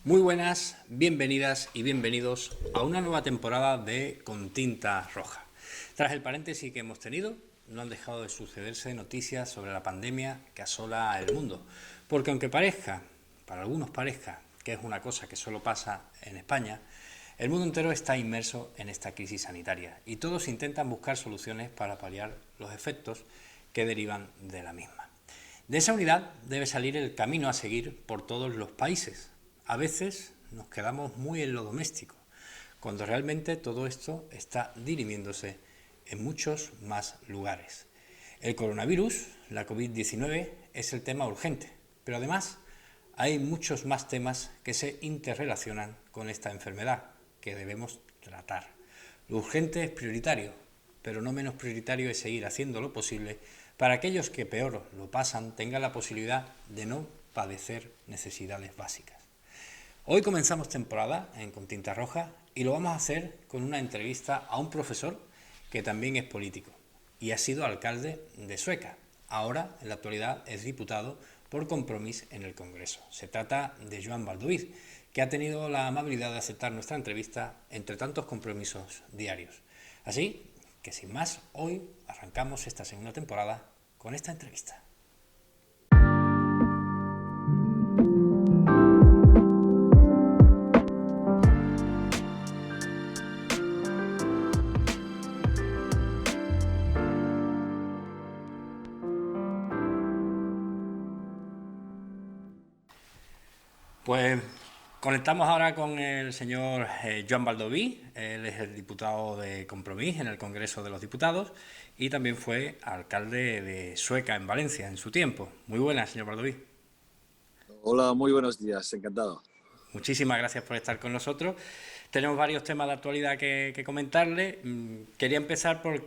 Muy buenas, bienvenidas y bienvenidos a una nueva temporada de Con Tinta Roja. Tras el paréntesis que hemos tenido, no han dejado de sucederse noticias sobre la pandemia que asola el mundo. Porque aunque parezca, para algunos parezca, que es una cosa que solo pasa en España, el mundo entero está inmerso en esta crisis sanitaria y todos intentan buscar soluciones para paliar los efectos que derivan de la misma. De esa unidad debe salir el camino a seguir por todos los países. A veces nos quedamos muy en lo doméstico, cuando realmente todo esto está dirimiéndose en muchos más lugares. El coronavirus, la COVID-19, es el tema urgente, pero además hay muchos más temas que se interrelacionan con esta enfermedad que debemos tratar. Lo urgente es prioritario, pero no menos prioritario es seguir haciendo lo posible para aquellos que peor lo pasan tengan la posibilidad de no padecer necesidades básicas. Hoy comenzamos temporada en Con Tinta Roja y lo vamos a hacer con una entrevista a un profesor que también es político y ha sido alcalde de Sueca. Ahora, en la actualidad, es diputado por Compromís en el Congreso. Se trata de Joan Baldoví, que ha tenido la amabilidad de aceptar nuestra entrevista entre tantos compromisos diarios. Así que sin más, hoy arrancamos esta segunda temporada con esta entrevista. Pues conectamos ahora con el señor Joan Baldoví. Él es el diputado de Compromís en el Congreso de los Diputados y también fue alcalde de Sueca en Valencia en su tiempo. Muy buenas, señor Baldoví. Hola, muy buenos días, encantado. Muchísimas gracias por estar con nosotros. Tenemos varios temas de actualidad que comentarle. Quería empezar por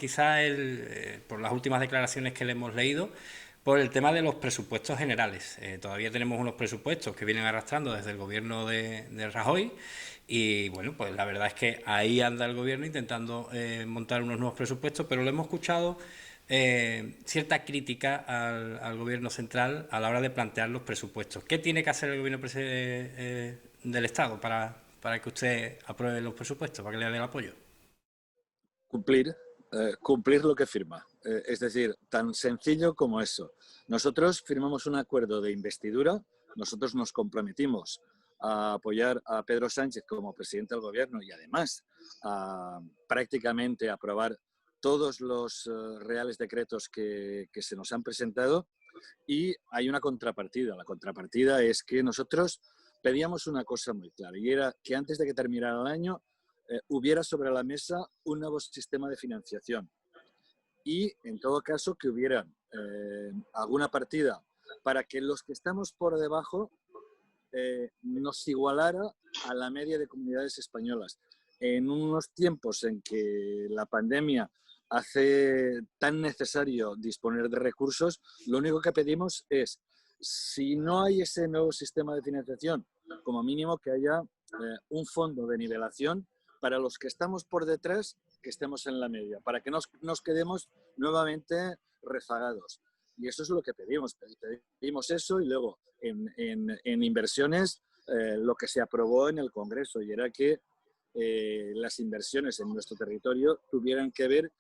por las últimas declaraciones que le hemos leído, por el tema de los presupuestos generales. Todavía tenemos unos presupuestos que vienen arrastrando desde el gobierno de Rajoy y bueno, pues la verdad es que ahí anda el gobierno intentando montar unos nuevos presupuestos, pero lo hemos escuchado cierta crítica al gobierno central a la hora de plantear los presupuestos. ¿Qué tiene que hacer el gobierno del Estado para que usted apruebe los presupuestos, para que le dé el apoyo? Cumplir, cumplir lo que firma. Es decir, tan sencillo como eso. Nosotros firmamos un acuerdo de investidura, nosotros nos comprometimos a apoyar a Pedro Sánchez como presidente del gobierno y además a prácticamente aprobar todos los reales decretos que se nos han presentado, y hay una contrapartida. La contrapartida es que nosotros pedíamos una cosa muy clara y era que antes de que terminara el año hubiera sobre la mesa un nuevo sistema de financiación y, en todo caso, que hubiera alguna partida para que los que estamos por debajo nos igualara a la media de comunidades españolas. En unos tiempos en que la pandemia hace tan necesario disponer de recursos, lo único que pedimos es, si no hay ese nuevo sistema de financiación, como mínimo que haya un fondo de nivelación para los que estamos por detrás, que estemos en la media, para que nos quedemos nuevamente rezagados. Y eso es lo que pedimos. Pedimos eso y luego en inversiones lo que se aprobó en el Congreso, y era que las inversiones en nuestro territorio tuvieran que ver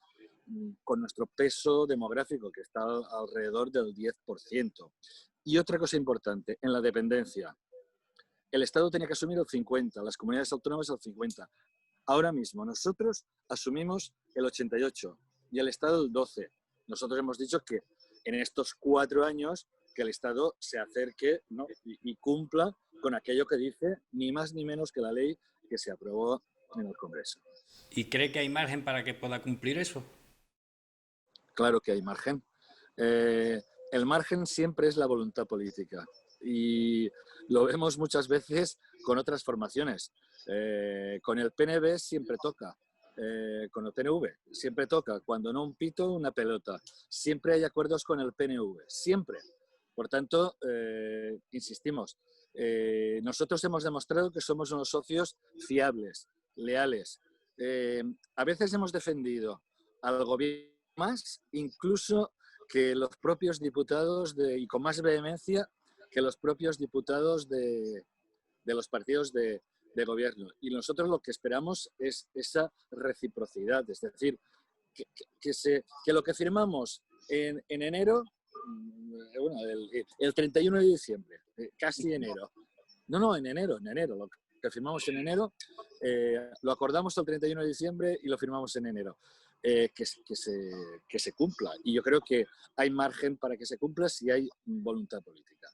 con nuestro peso demográfico, que está alrededor del 10%. Y otra cosa importante, en la dependencia. El Estado tenía que asumir el 50%, las comunidades autónomas el 50%. Ahora mismo nosotros asumimos el 88% y el Estado el 12%. Nosotros hemos dicho que en estos 4 años que el Estado se acerque, ¿no? y cumpla con aquello que dice ni más ni menos que la ley que se aprobó en el Congreso. ¿Y cree que hay margen para que pueda cumplir eso? Claro que hay margen. El margen siempre es la voluntad política y lo vemos muchas veces con otras formaciones. Con el PNV siempre toca, con el PNV siempre toca, cuando no un pito, una pelota. Siempre hay acuerdos con el PNV, siempre. Por tanto, insistimos, nosotros hemos demostrado que somos unos socios fiables, leales. A veces hemos defendido al gobierno más, incluso que los propios diputados y con más vehemencia que los propios diputados de los partidos de gobierno. Y nosotros lo que esperamos es esa reciprocidad, es decir, que lo que firmamos en enero, bueno, el 31 de diciembre, casi enero. No, en enero, lo que firmamos en enero, lo acordamos el 31 de diciembre y lo firmamos en enero. Que se cumpla. Y yo creo que hay margen para que se cumpla si hay voluntad política.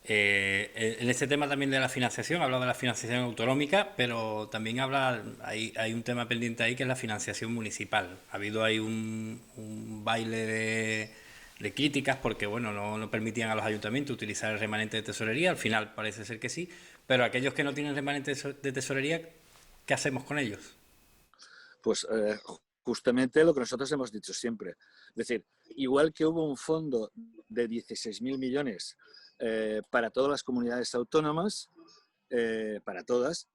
En este tema también de la financiación, habla de la financiación autonómica, pero también hay un tema pendiente ahí que es la financiación municipal. Ha habido ahí un baile de críticas porque bueno, no permitían a los ayuntamientos utilizar el remanente de tesorería, al final parece ser que sí, pero aquellos que no tienen remanente de tesorería, ¿qué hacemos con ellos? Pues justamente lo que nosotros hemos dicho siempre. Es decir, igual que hubo un fondo de 16.000 millones para todas las comunidades autónomas, para todas,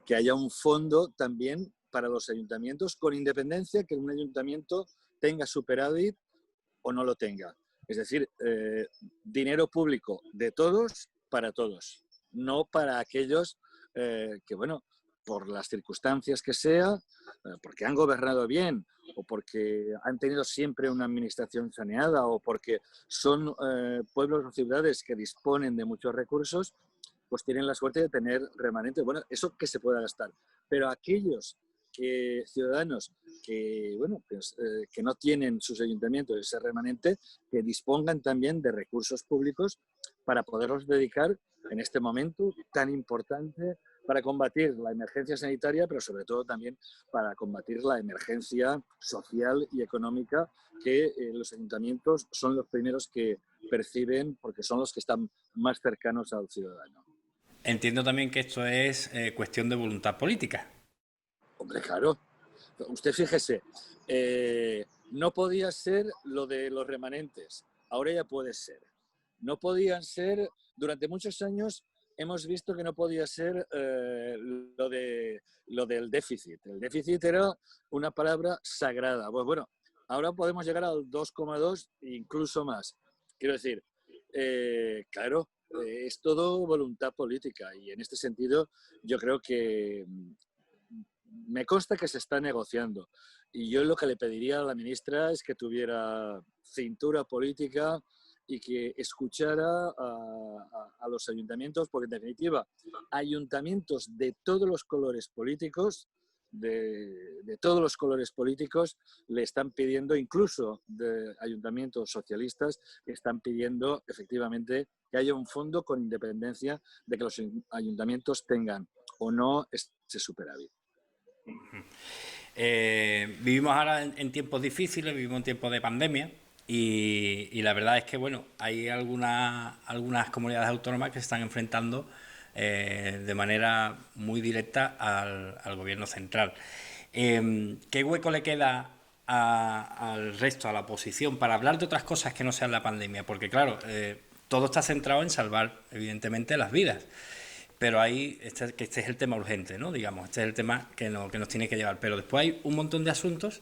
que haya un fondo también para los ayuntamientos, con independencia que un ayuntamiento tenga superávit o no lo tenga. Es decir, dinero público de todos para todos, no para aquellos que, bueno, por las circunstancias que sea, porque han gobernado bien o porque han tenido siempre una administración saneada o porque son pueblos o ciudades que disponen de muchos recursos, pues tienen la suerte de tener remanente. Bueno, eso que se pueda gastar. Pero aquellos ciudadanos que, bueno, pues, que no tienen sus ayuntamientos ese remanente, que dispongan también de recursos públicos para poderlos dedicar en este momento tan importante para combatir la emergencia sanitaria, pero sobre todo también para combatir la emergencia social y económica que los ayuntamientos son los primeros que perciben porque son los que están más cercanos al ciudadano. Entiendo también que esto es cuestión de voluntad política. Hombre, claro. Usted fíjese, no podía ser lo de los remanentes, ahora ya puede ser. No podían ser, durante muchos años hemos visto que no podía ser lo del déficit. El déficit era una palabra sagrada. Pues bueno, ahora podemos llegar al 2,2 e incluso más. Quiero decir, claro, es todo voluntad política y en este sentido yo creo que me consta que se está negociando y yo lo que le pediría a la ministra es que tuviera cintura política y que escuchara a los ayuntamientos, porque en definitiva, ayuntamientos de todos los colores políticos, de todos los colores políticos, le están pidiendo, incluso de ayuntamientos socialistas, están pidiendo efectivamente que haya un fondo con independencia de que los ayuntamientos tengan o no ese superávit. Vivimos ahora en tiempos difíciles, vivimos en tiempos de pandemia y la verdad es que bueno, hay algunas comunidades autónomas que se están enfrentando de manera muy directa al gobierno central. ¿Qué hueco le queda al resto, a la oposición, para hablar de otras cosas que no sean la pandemia? Porque claro, todo está centrado en salvar evidentemente las vidas. Pero ahí, este es el tema urgente, ¿no? Digamos, este es el tema que nos tiene que llevar. Pero después hay un montón de asuntos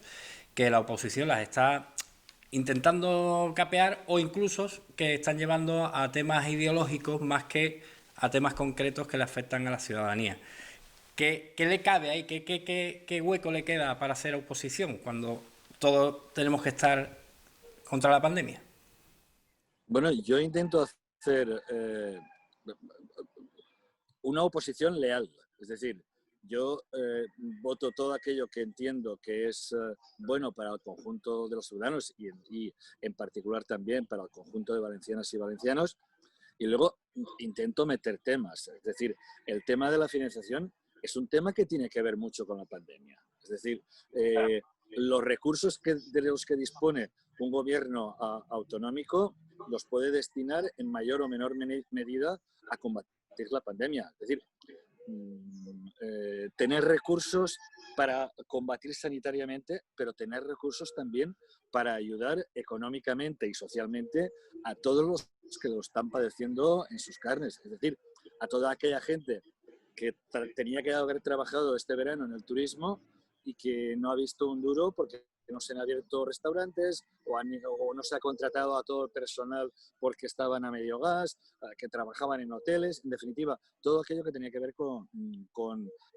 que la oposición las está intentando capear o incluso que están llevando a temas ideológicos más que a temas concretos que le afectan a la ciudadanía. ¿Qué le cabe ahí? ¿Qué hueco le queda para hacer oposición cuando todos tenemos que estar contra la pandemia? Bueno, yo intento hacer una oposición leal. Es decir, yo voto todo aquello que entiendo que es bueno para el conjunto de los ciudadanos y en particular también para el conjunto de valencianas y valencianos. Y luego intento meter temas. Es decir, el tema de la financiación es un tema que tiene que ver mucho con la pandemia. Es decir, los recursos de los que dispone un gobierno autonómico los puede destinar en mayor o menor medida a combatir la pandemia. Es decir, tener recursos para combatir sanitariamente, pero tener recursos también para ayudar económicamente y socialmente a todos los que lo están padeciendo en sus carnes. Es decir, a toda aquella gente que tenía que haber trabajado este verano en el turismo y que no ha visto un duro porque no se han abierto restaurantes o no se ha contratado a todo el personal porque estaban a medio gas, que trabajaban en hoteles, en definitiva, todo aquello que tenía que ver con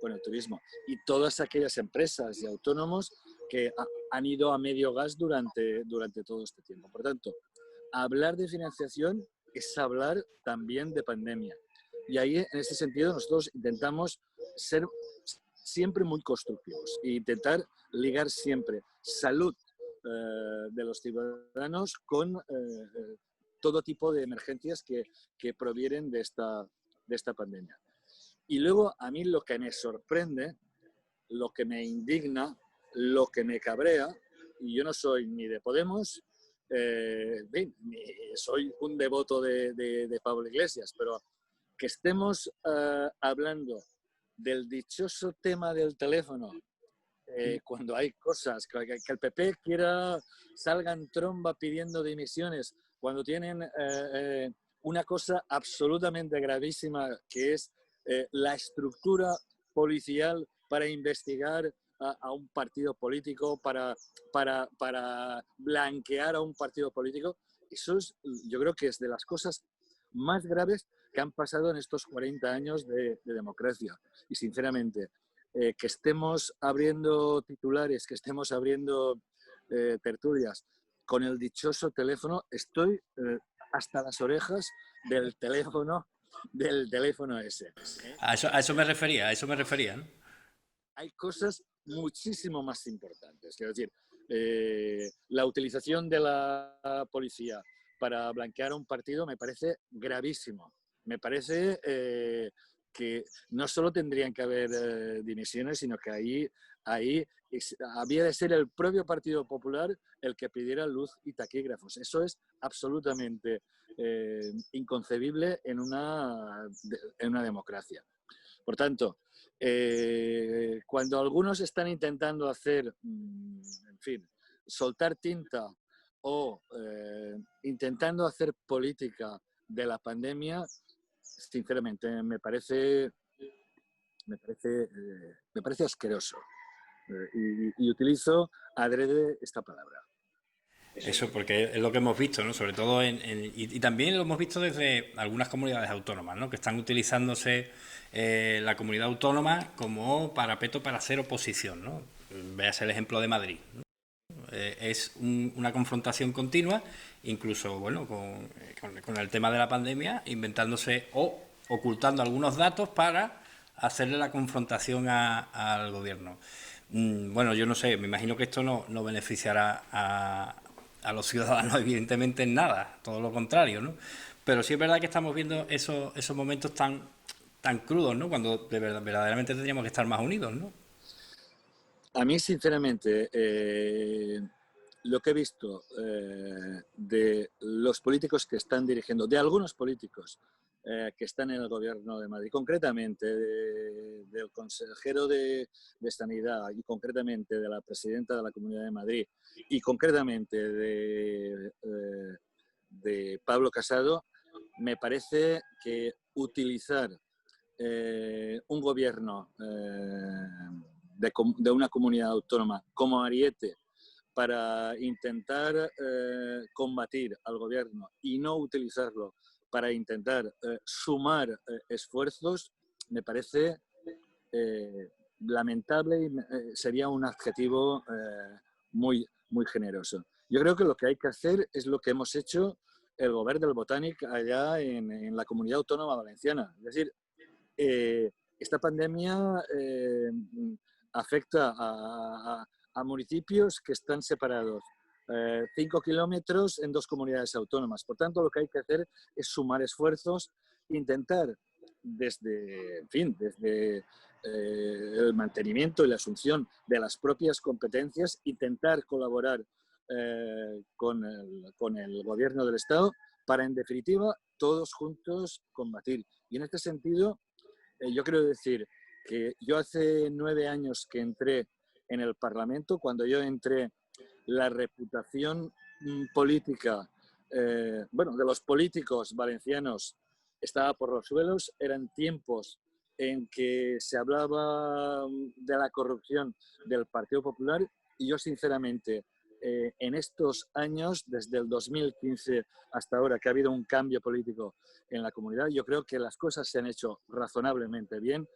el turismo. Y todas aquellas empresas y autónomos que han ido a medio gas durante todo este tiempo. Por tanto, hablar de financiación es hablar también de pandemia. Y ahí, en ese sentido, nosotros intentamos ser siempre muy constructivos e intentar ligar siempre salud de los ciudadanos con todo tipo de emergencias que provienen de esta pandemia. Y luego, a mí lo que me sorprende, lo que me indigna, lo que me cabrea, y yo no soy ni de Podemos, soy un devoto de Pablo Iglesias, pero que estemos hablando del dichoso tema del teléfono, cuando hay cosas, que el PP salga en tromba pidiendo dimisiones, cuando tienen una cosa absolutamente gravísima, que es la estructura policial para investigar a un partido político, para blanquear a un partido político. Eso yo creo que es de las cosas más graves que han pasado en estos 40 años de democracia. Y sinceramente, que estemos abriendo titulares, que estemos abriendo tertulias con el dichoso teléfono, estoy hasta las orejas del teléfono ese. A eso me refería, ¿no? Hay cosas muchísimo más importantes. Quiero decir, la utilización de la policía para blanquear a un partido me parece gravísimo. Me parece que no solo tendrían que haber dimisiones, sino que ahí había de ser el propio Partido Popular el que pidiera luz y taquígrafos. Eso es absolutamente inconcebible en una democracia. Por tanto, cuando algunos están intentando hacer, en fin, soltar tinta o intentando hacer política de la pandemia, sinceramente me parece asqueroso. Y utilizo adrede esta palabra. Eso, porque es lo que hemos visto, ¿no? Sobre todo y también lo hemos visto desde algunas comunidades autónomas, ¿no? Que están utilizándose la comunidad autónoma como parapeto para hacer oposición, ¿no? Veas el ejemplo de Madrid, ¿no? Es una confrontación continua, incluso, bueno, con el tema de la pandemia, inventándose o ocultando algunos datos para hacerle la confrontación al gobierno. Bueno, yo no sé, me imagino que esto no beneficiará a los ciudadanos, evidentemente, en nada, todo lo contrario, ¿no? Pero sí es verdad que estamos viendo esos momentos tan crudos, ¿no? Cuando verdaderamente tendríamos que estar más unidos, ¿no? A mí, sinceramente, lo que he visto de los políticos que están dirigiendo, de algunos políticos que están en el gobierno de Madrid, concretamente del consejero de Sanidad y concretamente de la presidenta de la Comunidad de Madrid y concretamente de Pablo Casado, me parece que utilizar un gobierno de una comunidad autónoma como ariete para intentar combatir al gobierno y no utilizarlo para intentar sumar esfuerzos, me parece lamentable y sería un adjetivo muy, muy generoso. Yo creo que lo que hay que hacer es lo que hemos hecho el Govern del Botànic allá en la Comunidad Autónoma Valenciana. Es decir, esta pandemia afecta a municipios que están separados 5 kilómetros en 2 comunidades autónomas. Por tanto, lo que hay que hacer es sumar esfuerzos, intentar desde el mantenimiento y la asunción de las propias competencias, intentar colaborar con el gobierno del Estado para, en definitiva, todos juntos combatir. Y en este sentido, yo quiero decir que yo hace 9 años que entré en el Parlamento. Cuando yo entré, la reputación política, de los políticos valencianos estaba por los suelos. Eran tiempos en que se hablaba de la corrupción del Partido Popular y yo sinceramente en estos años, desde el 2015 hasta ahora, que ha habido un cambio político en la comunidad, yo creo que las cosas se han hecho razonablemente bien.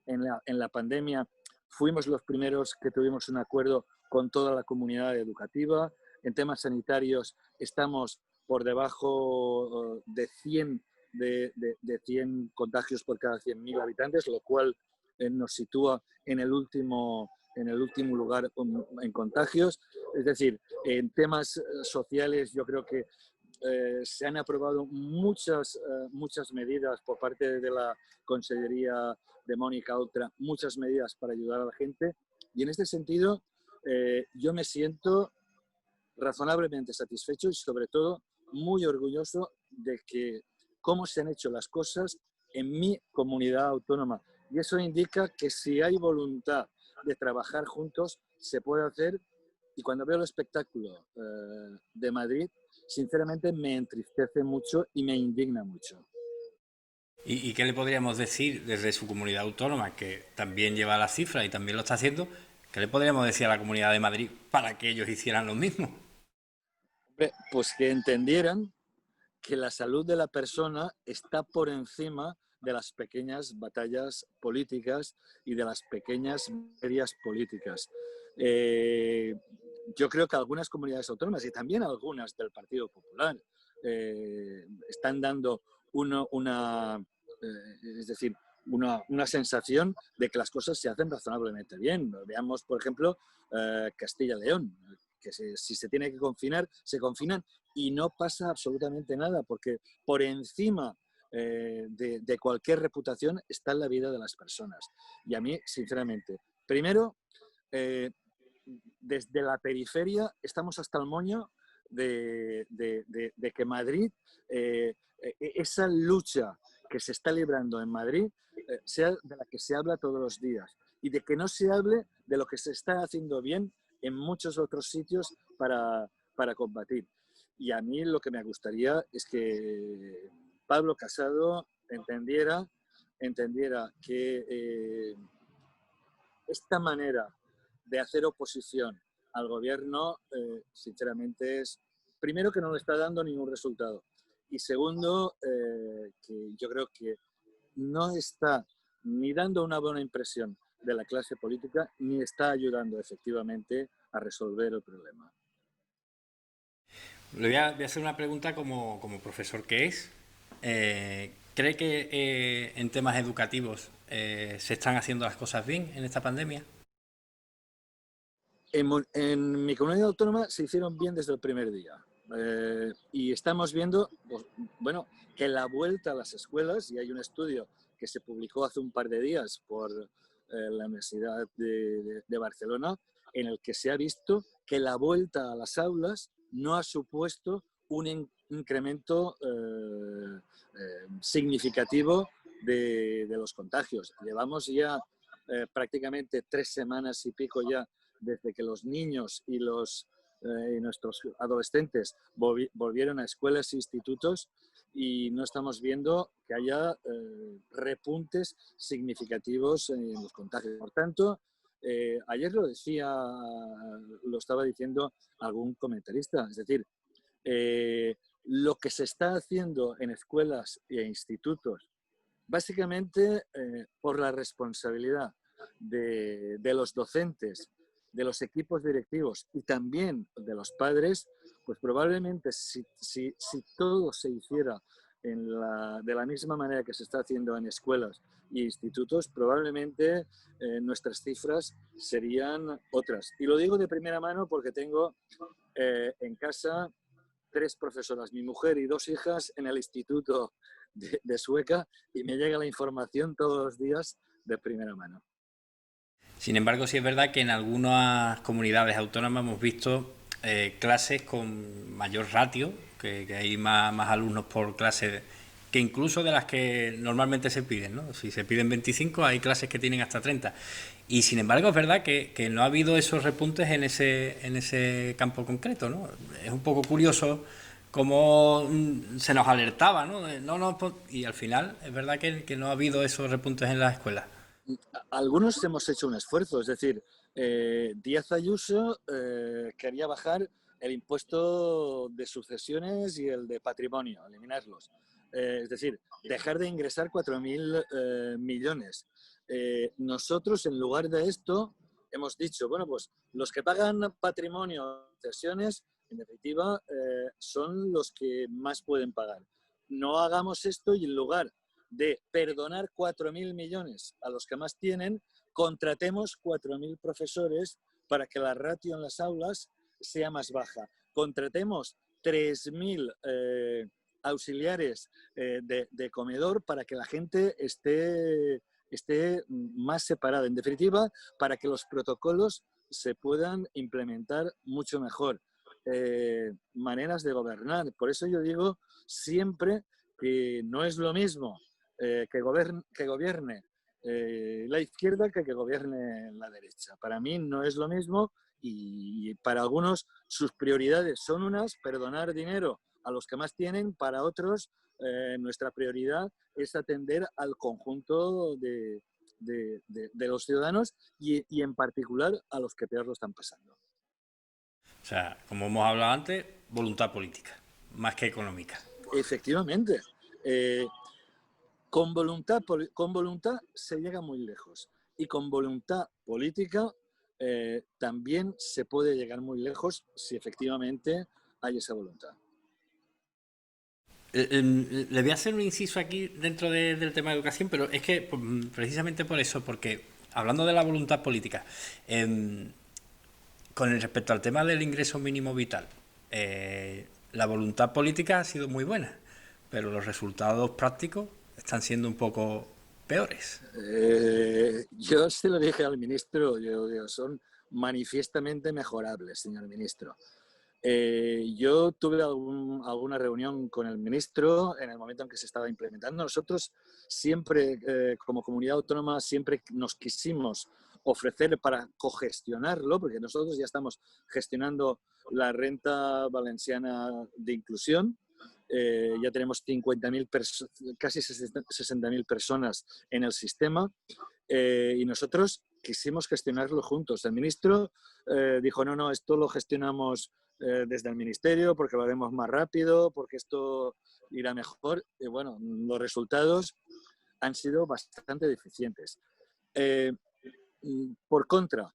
En la pandemia fuimos los primeros que tuvimos un acuerdo con toda la comunidad educativa. En temas sanitarios estamos por debajo de 100 de 100 contagios por cada 100.000 habitantes, lo cual nos sitúa en el último lugar en contagios. Es decir, en temas sociales yo creo que se han aprobado muchas medidas por parte de la Consellería de Mónica Oltra, muchas medidas para ayudar a la gente. Y en este sentido, yo me siento razonablemente satisfecho y sobre todo muy orgulloso de que cómo se han hecho las cosas en mi comunidad autónoma. Y eso indica que si hay voluntad de trabajar juntos, se puede hacer. Y cuando veo el espectáculo de Madrid, sinceramente me entristece mucho y me indigna mucho. ¿Y qué le podríamos decir desde su comunidad autónoma, que también lleva las cifras y también lo está haciendo? ¿Qué le podríamos decir a la Comunidad de Madrid para que ellos hicieran lo mismo? Pues que entendieran que la salud de la persona está por encima de las pequeñas batallas políticas y de las pequeñas medias políticas. Yo creo que algunas comunidades autónomas y también algunas del Partido Popular están dando es decir, una sensación de que las cosas se hacen razonablemente bien. Veamos, por ejemplo, Castilla-León, que si se tiene que confinar, se confinan y no pasa absolutamente nada, porque por encima de cualquier reputación está la vida de las personas. Y a mí, sinceramente, primero, desde la periferia estamos hasta el moño de que Madrid, esa lucha que se está librando en Madrid, sea de la que se habla todos los días y de que no se hable de lo que se está haciendo bien en muchos otros sitios para combatir. Y a mí lo que me gustaría es que Pablo Casado entendiera que esta manera de hacer oposición al gobierno, sinceramente, es, primero, que no le está dando ningún resultado. Y segundo, que yo creo que no está ni dando una buena impresión de la clase política, ni está ayudando efectivamente a resolver el problema. Le voy a hacer una pregunta como profesor que es. ¿Cree que en temas educativos se están haciendo las cosas bien en esta pandemia? En mi comunidad autónoma se hicieron bien desde el primer día. Y estamos viendo, pues, bueno, que la vuelta a las escuelas, y hay un estudio que se publicó hace un par de días por la Universidad de Barcelona, en el que se ha visto que la vuelta a las aulas no ha supuesto un incremento significativo de los contagios. Llevamos ya prácticamente 3 semanas y pico ya desde que los niños y nuestros adolescentes volvieron a escuelas e institutos y no estamos viendo que haya repuntes significativos en los contagios. Por tanto, ayer lo estaba diciendo algún comentarista, es decir, lo que se está haciendo en escuelas e institutos, básicamente por la responsabilidad de los docentes, de los equipos directivos y también de los padres, pues probablemente si todo se hiciera de la misma manera que se está haciendo en escuelas e institutos, probablemente nuestras cifras serían otras. Y lo digo de primera mano porque tengo en casa 3 profesoras, mi mujer y 2 hijas en el instituto de Sueca, y me llega la información todos los días de primera mano. Sin embargo, sí es verdad que en algunas comunidades autónomas hemos visto clases con mayor ratio, que hay más alumnos por clase que incluso de las que normalmente se piden, ¿no? Si se piden 25, hay clases que tienen hasta 30. Y sin embargo, es verdad que no ha habido esos repuntes en ese campo concreto, ¿no? Es un poco curioso cómo se nos alertaba, ¿no? Y al final es verdad que no ha habido esos repuntes en las escuelas. Algunos hemos hecho un esfuerzo, es decir, Díaz Ayuso quería bajar el impuesto de sucesiones y el de patrimonio, eliminarlos. Es decir, dejar de ingresar 4.000 millones. Nosotros, en lugar de esto, hemos dicho, bueno, pues los que pagan patrimonio, sucesiones, en definitiva, son los que más pueden pagar. No hagamos esto y en lugar de perdonar 4.000 millones a los que más tienen, contratemos 4.000 profesores para que la ratio en las aulas sea más baja. Contratemos 3.000 auxiliares de comedor para que la gente esté más separada. En definitiva, para que los protocolos se puedan implementar mucho mejor. Maneras de gobernar. Por eso yo digo siempre que no es lo mismo que gobierne la izquierda que gobierne la derecha. Para mí no es lo mismo y para algunos sus prioridades son unas, perdonar dinero a los que más tienen, para otros nuestra prioridad es atender al conjunto de los ciudadanos y en particular a los que peor lo están pasando. O sea, como hemos hablado antes, voluntad política, más que económica. Efectivamente. Con voluntad se llega muy lejos y con voluntad política también se puede llegar muy lejos si efectivamente hay esa voluntad. Le voy a hacer un inciso aquí dentro del tema de educación, pero es que precisamente por eso, porque hablando de la voluntad política, con respecto al tema del ingreso mínimo vital, la voluntad política ha sido muy buena, pero los resultados prácticos están siendo un poco peores. Yo se lo dije al ministro, son manifiestamente mejorables, señor ministro. Yo tuve alguna reunión con el ministro en el momento en que se estaba implementando. Nosotros siempre, como comunidad autónoma, siempre nos quisimos ofrecer para cogestionarlo, porque nosotros ya estamos gestionando la renta valenciana de inclusión. Ya tenemos 50.000, casi 60.000 personas en el sistema y nosotros quisimos gestionarlo juntos. El ministro dijo, no, esto lo gestionamos desde el ministerio porque lo haremos más rápido, porque esto irá mejor. Y bueno, los resultados han sido bastante deficientes. Por contra,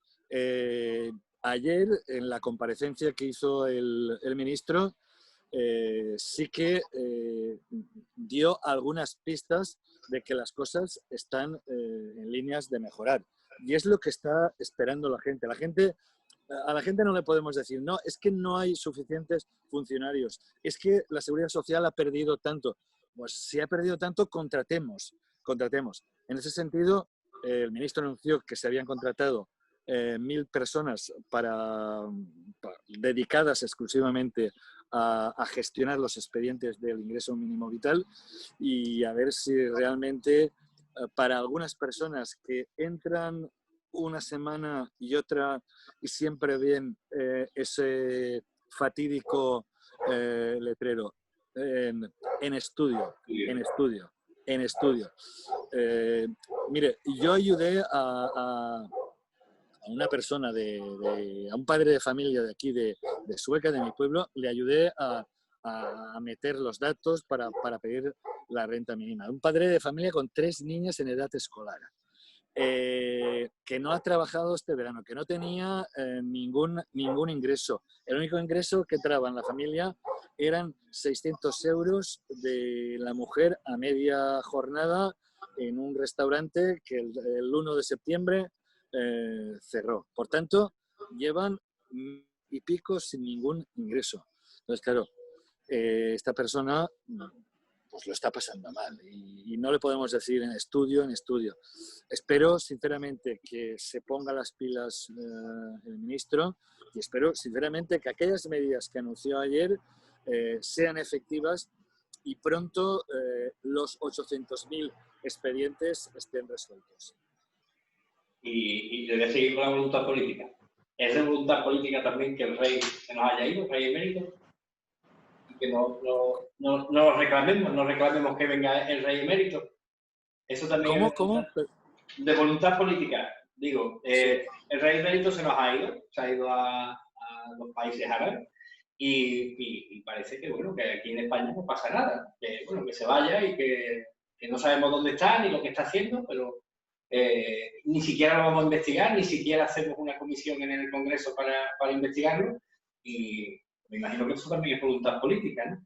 ayer en la comparecencia que hizo el ministro, sí que dio algunas pistas de que las cosas están en líneas de mejorar. Y es lo que está esperando la gente. A la gente no le podemos decir, no, es que no hay suficientes funcionarios, es que la Seguridad Social ha perdido tanto. Pues si ha perdido tanto, contratemos. En ese sentido, el ministro anunció que se habían contratado 1.000 personas dedicadas exclusivamente a gestionar los expedientes del ingreso mínimo vital y a ver si realmente para algunas personas que entran una semana y otra y siempre ven ese fatídico letrero en estudio. Mire, yo ayudé a una persona, a un padre de familia de aquí, de Sueca, de mi pueblo, le ayudé a meter los datos para pedir la renta mínima. Un padre de familia con 3 niñas en edad escolar, que no ha trabajado este verano, que no tenía ningún ingreso. El único ingreso que entraba en la familia eran 600 euros de la mujer a media jornada en un restaurante que el 1 de septiembre cerró. Por tanto, llevan y pico sin ningún ingreso. Entonces, claro, esta persona pues lo está pasando mal y no le podemos decir en estudio. Espero sinceramente que se ponga las pilas el ministro y espero sinceramente que aquellas medidas que anunció ayer sean efectivas y pronto los 800.000 expedientes estén resueltos. Y debe seguir con la voluntad política. ¿Es de voluntad política también que el rey se nos haya ido, el rey emérito? que no reclamemos que venga el rey emérito. Eso también es ¿Cómo? de voluntad política. Digo, Sí. el rey emérito se ha ido a los países árabes y parece que, bueno, que aquí en España no pasa nada. Que, bueno, que se vaya y que no sabemos dónde está ni lo que está haciendo, pero ni siquiera lo vamos a investigar, ni siquiera hacemos una comisión en el Congreso para investigarlo y me imagino que eso también es voluntad política, ¿no?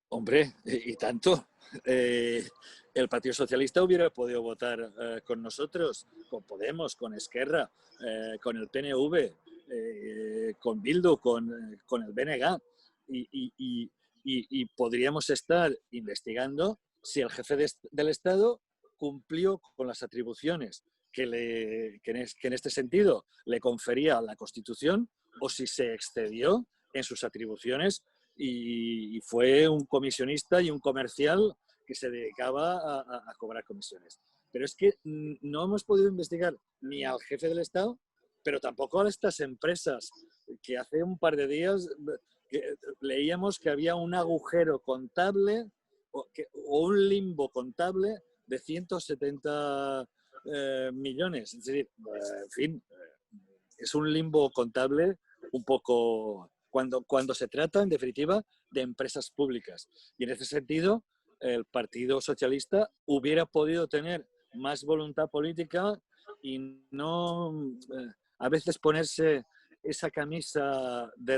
Hombre, y tanto. El Partido Socialista hubiera podido votar con nosotros, con Podemos, con Esquerra, con el PNV, con Bildu, con el BNG. Y podríamos estar investigando si el jefe del Estado cumplió con las atribuciones que en este sentido le confería la Constitución o si se excedió en sus atribuciones y fue un comisionista y un comercial que se dedicaba a cobrar comisiones. Pero es que no hemos podido investigar ni al jefe del Estado, pero tampoco a estas empresas que hace un par de días leíamos que había un agujero contable o un limbo contable de 170 millones. Es decir, en fin, es un limbo contable un poco cuando se trata, en definitiva, de empresas públicas. Y en ese sentido, el Partido Socialista hubiera podido tener más voluntad política y no a veces ponerse esa camisa de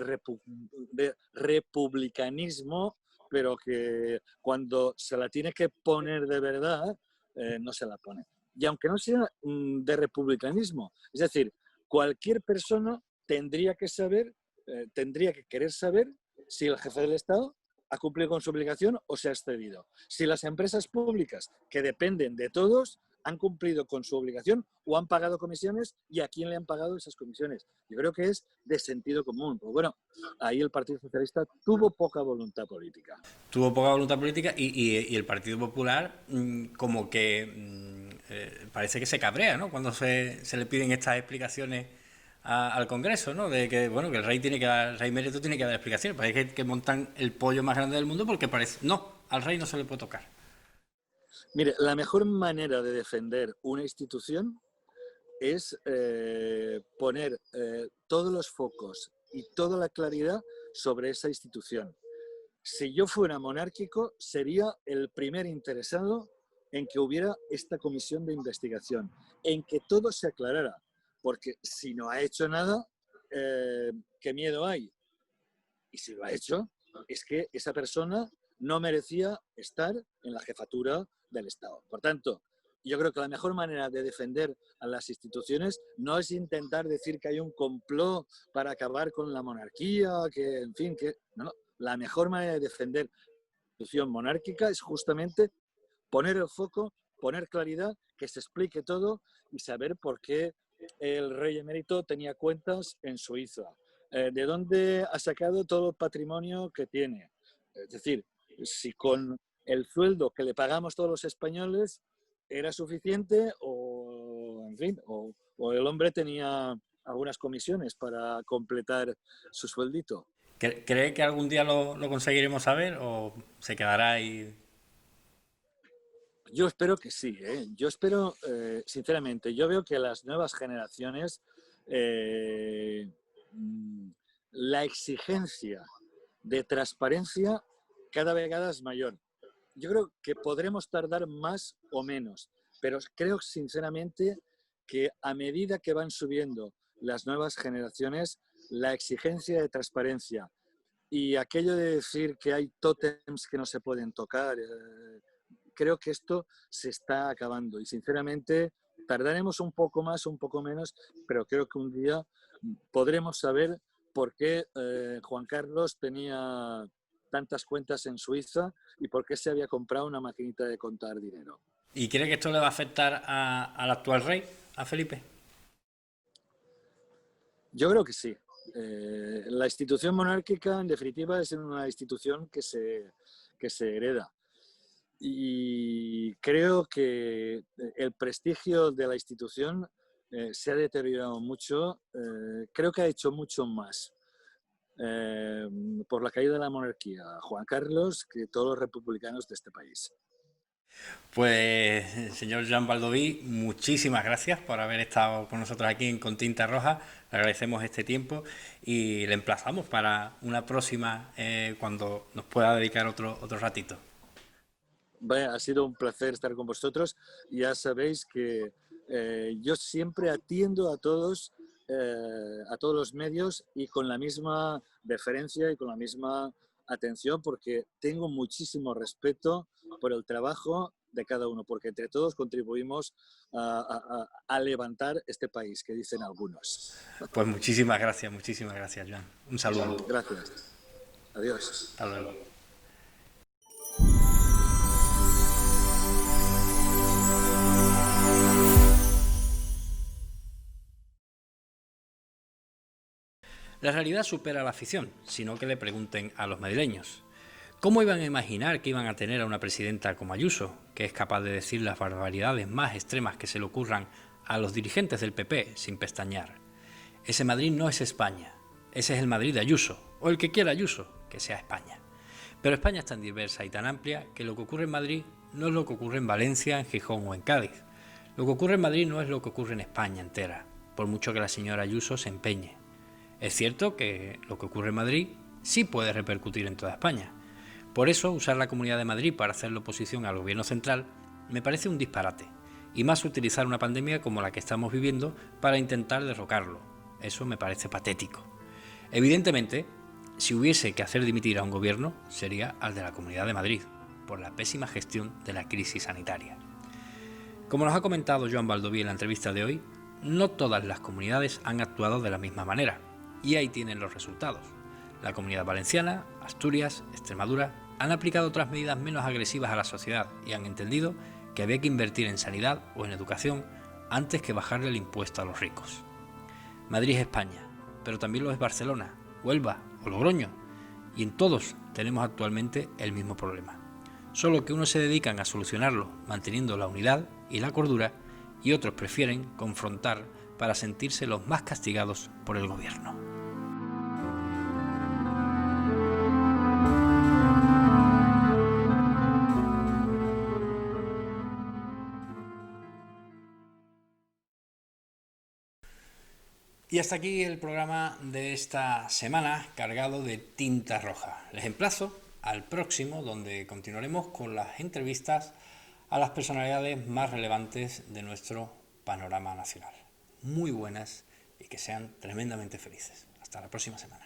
republicanismo, pero que cuando se la tiene que poner de verdad, no se la pone. Y aunque no sea de republicanismo, es decir, cualquier persona tendría que saber, tendría que querer saber si el jefe del Estado ha cumplido con su obligación o se ha excedido. Si las empresas públicas, que dependen de todos, han cumplido con su obligación o han pagado comisiones y a quién le han pagado esas comisiones. Yo creo que es de sentido común. Pero bueno, ahí el Partido Socialista tuvo poca voluntad política. Tuvo poca voluntad política y el Partido Popular como que parece que se cabrea, ¿no? Cuando se le piden estas explicaciones al Congreso, ¿no? De que, bueno, que el rey el rey emérito tiene que dar explicaciones. Parece que montan el pollo más grande del mundo porque parece, no, al rey no se le puede tocar. Mire, la mejor manera de defender una institución es poner todos los focos y toda la claridad sobre esa institución. Si yo fuera monárquico, sería el primer interesado en que hubiera esta comisión de investigación, en que todo se aclarara, porque si no ha hecho nada, ¿qué miedo hay? Y si lo ha hecho, es que esa persona no merecía estar en la jefatura del Estado. Por tanto, yo creo que la mejor manera de defender a las instituciones no es intentar decir que hay un complot para acabar con la monarquía, que, en fin, que... No. La mejor manera de defender la institución monárquica es justamente poner el foco, poner claridad, que se explique todo y saber por qué el rey emérito tenía cuentas en Suiza, de dónde ha sacado todo el patrimonio que tiene. Es decir, si con el sueldo que le pagamos todos los españoles era suficiente o, en fin, o el hombre tenía algunas comisiones para completar su sueldito. ¿Cree que algún día lo conseguiremos saber o se quedará ahí? Yo espero que sí, ¿eh? Yo espero, sinceramente, yo veo que las nuevas generaciones, eh, la exigencia de transparencia cada vez es mayor. Yo creo que podremos tardar más o menos, pero creo sinceramente que a medida que van subiendo las nuevas generaciones, la exigencia de transparencia y aquello de decir que hay tótems que no se pueden tocar, creo que esto se está acabando y sinceramente tardaremos un poco más, un poco menos, pero creo que un día podremos saber por qué Juan Carlos tenía tantas cuentas en Suiza y por qué se había comprado una maquinita de contar dinero. ¿Y cree que esto le va a afectar al actual rey, a Felipe? Yo creo que sí. La institución monárquica, en definitiva, es una institución que se hereda. Y creo que el prestigio de la institución se ha deteriorado mucho. Creo que ha hecho mucho más por la caída de la monarquía, Juan Carlos, que todos los republicanos de este país. Pues, señor Joan Baldoví, muchísimas gracias por haber estado con nosotros aquí en Con Tinta Roja. Le agradecemos este tiempo y le emplazamos para una próxima cuando nos pueda dedicar otro ratito. Vaya, ha sido un placer estar con vosotros. Ya sabéis que yo siempre atiendo a todos los medios y con la misma deferencia y con la misma atención, porque tengo muchísimo respeto por el trabajo de cada uno, porque entre todos contribuimos a levantar este país, que dicen algunos. Pues muchísimas gracias, Joan. Un saludo. Gracias. Adiós. Hasta luego. La realidad supera la ficción, sino que le pregunten a los madrileños. ¿Cómo iban a imaginar que iban a tener a una presidenta como Ayuso, que es capaz de decir las barbaridades más extremas que se le ocurran a los dirigentes del PP sin pestañear? Ese Madrid no es España, ese es el Madrid de Ayuso, o el que quiera Ayuso, que sea España. Pero España es tan diversa y tan amplia que lo que ocurre en Madrid no es lo que ocurre en Valencia, en Gijón o en Cádiz. Lo que ocurre en Madrid no es lo que ocurre en España entera, por mucho que la señora Ayuso se empeñe. Es cierto que lo que ocurre en Madrid sí puede repercutir en toda España. Por eso, usar la Comunidad de Madrid para hacer oposición al gobierno central me parece un disparate, y más utilizar una pandemia como la que estamos viviendo para intentar derrocarlo. Eso me parece patético. Evidentemente, si hubiese que hacer dimitir a un gobierno, sería al de la Comunidad de Madrid, por la pésima gestión de la crisis sanitaria. Como nos ha comentado Joan Baldoví en la entrevista de hoy, no todas las comunidades han actuado de la misma manera, y ahí tienen los resultados. La Comunidad Valenciana, Asturias, Extremadura han aplicado otras medidas menos agresivas a la sociedad y han entendido que había que invertir en sanidad o en educación antes que bajarle el impuesto a los ricos. Madrid es España, pero también lo es Barcelona, Huelva o Logroño, y en todos tenemos actualmente el mismo problema. Solo que unos se dedican a solucionarlo manteniendo la unidad y la cordura y otros prefieren confrontar para sentirse los más castigados por el gobierno. Y hasta aquí el programa de esta semana cargado de tinta roja. Les emplazo al próximo, donde continuaremos con las entrevistas a las personalidades más relevantes de nuestro panorama nacional. Muy buenas y que sean tremendamente felices. Hasta la próxima semana.